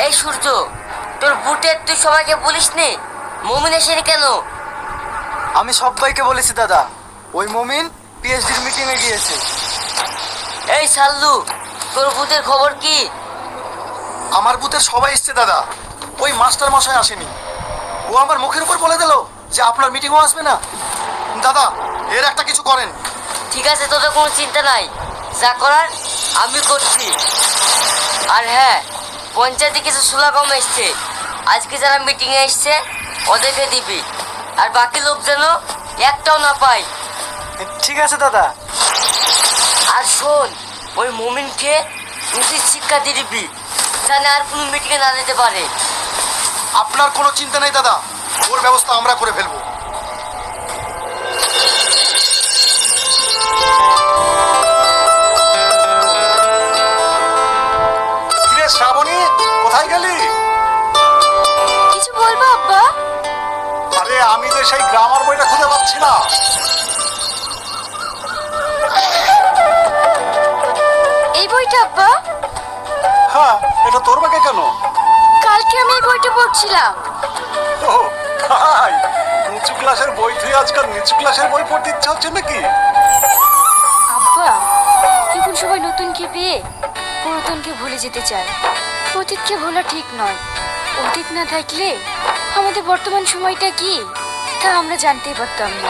এই সূর্য, তোর বুটের তুই সবাইকে বলিস নে? মমিন এসেনি কেন? আমি সবাইকে বলেছি দাদা, ওই মমিন পিএইচডির মিটিং এ গিয়েছে। এই সাল্লু, তোর বুটের খবর কি? আমার বুথের সবাই এসছে দাদা, ওই মাস্টার মশাই আসেনি। ও আমার মুখের উপর বলে দিল যে আপনার মিটিংও আসবে না। দাদা, এর একটা কিছু করেন। ঠিক আছে, তোদের কোনো চিন্তা নাই, যা করার আমি করছি। আর হ্যাঁ, পঞ্চায়েতে কিছু সুলা কম এসছে, আজকে যারা মিটিংয়ে এসছে ওদেরকে দিবি, আর বাকি লোক যেন একটাও না পায়। ঠিক আছে দাদা। আর শোন, ওই মমিনকে উচিত শিক্ষা দিয়ে দিবি, জানে আর কোনো মিটিংয়ে না যেতে পারে। আপনার কোনো চিন্তা নেই দাদা, ওর ব্যবস্থা আমরা করে ফেলবো। কিরে শ্রাবণী, কোথায় গেলি? কিছু বলবো আব্বা? আরে আমি যে সেই গ্রামার বইটা খুঁজে পাচ্ছি না। এই বইটা আব্বা? হ্যাঁ, এটা তোর ব্যাগে কেন? কালকে আমি এই বইটা পড়ছিলাম। ও ভাই, উঁচু ক্লাসের বই তুই আজকাল নিচু ক্লাসের বই পড়তে ইচ্ছে হচ্ছে নাকি? আব্বা, এখন সবাই নতুনকে পেয়ে পুরাতনকে ভুলে যেতে চায়। অতীতকে ভোলা ঠিক নয়। অতীত না থাকলে আমাদের বর্তমান সময়টা কি তা আমরা জানতেই পারতাম না।